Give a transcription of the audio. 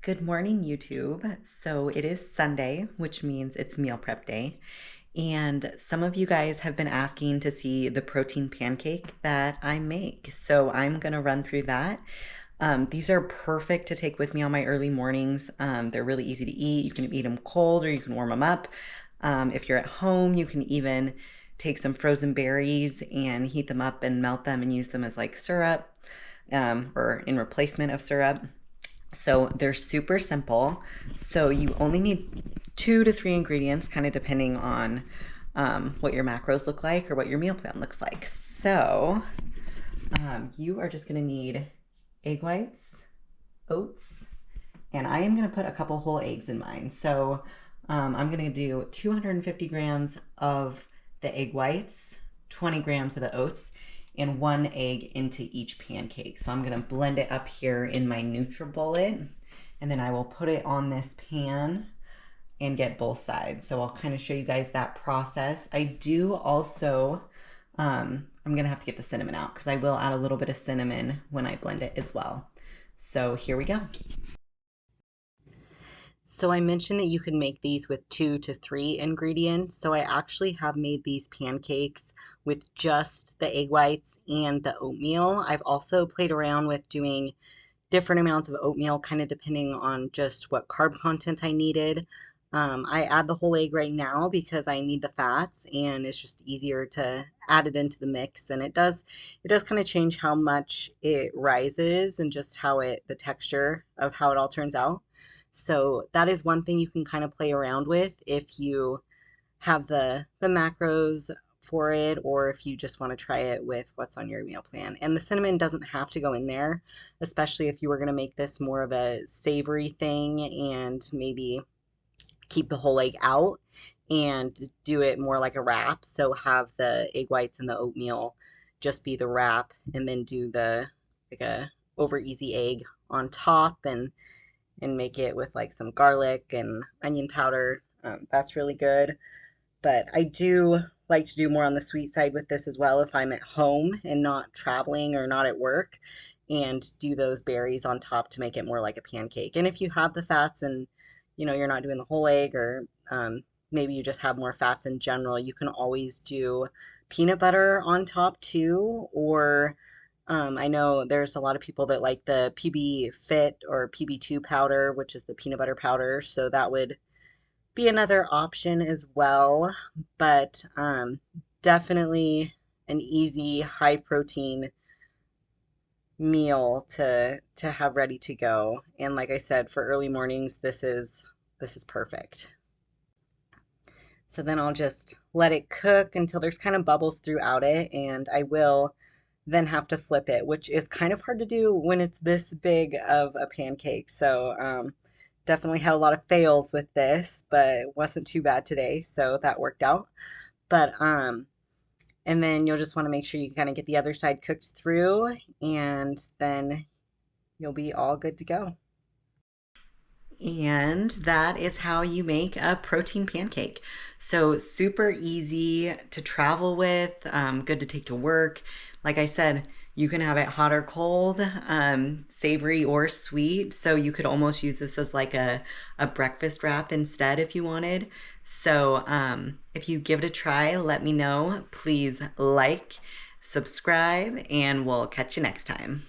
Good morning, YouTube. So it is Sunday, which means it's meal prep day. And some of you guys have been asking to see the protein pancake that I make. So I'm going to run through that. These are perfect to take with me on my early mornings. They're really easy to eat. You can eat them cold or you can warm them up. If you're at home, you can even take some frozen berries and heat them up and melt them and use them as like syrup or in replacement of syrup. So they're super simple. So you only need 2 to 3 ingredients, kind of depending on what your macros look like or what your meal plan looks like. So you are just going to need egg whites, oats, and I am going to put a couple whole eggs in mine. So I'm going to do 250 grams of the egg whites, 20 grams of the oats, and 1 egg into each pancake. So I'm going to blend it up here in my NutriBullet, and then I will put it on this pan and get both sides. So I'll kind of show you guys that process. I do also, I'm going to have to get the cinnamon out because I will add a little bit of cinnamon when I blend it as well. So here we go. So I mentioned that you could make these with 2 to 3 ingredients. So I actually have made these pancakes with just the egg whites and the oatmeal. I've also played around with doing different amounts of oatmeal, kind of depending on just what carb content I needed. I add the whole egg right now because I need the fats and it's just easier to add it into the mix. And it does kind of change how much it rises and just how the texture of how it all turns out. So that is one thing you can kind of play around with if you have the macros for it, or if you just want to try it with what's on your meal plan. And the cinnamon doesn't have to go in there, especially if you were going to make this more of a savory thing and maybe keep the whole egg out and do it more like a wrap. So have the egg whites and the oatmeal just be the wrap, and then do the like a over easy egg on top, and make it with like some garlic and onion powder. That's really good. But I do like to do more on the sweet side with this as well if I'm at home and not traveling or not at work, and do those berries on top to make it more like a pancake. And if you have the fats and you're not doing the whole egg, or maybe you just have more fats in general, you can always do peanut butter on top too, or I know there's a lot of people that like the PB Fit or PB2 powder, which is the peanut butter powder. So that would be another option as well. But definitely an easy, high protein meal to have ready to go. And like I said, for early mornings, this is perfect. So then I'll just let it cook until there's kind of bubbles throughout it, and I will then have to flip it, which is kind of hard to do when it's this big of a pancake. So definitely had a lot of fails with this, but it wasn't too bad today, so that worked out. But and then you'll just want to make sure you kind of get the other side cooked through, and then you'll be all good to go. And that is how you make a protein pancake. So super easy to travel with, good to take to work. Like I said, you can have it hot or cold, savory or sweet. So you could almost use this as like a breakfast wrap instead if you wanted. So if you give it a try, let me know. Please like, subscribe, and we'll catch you next time.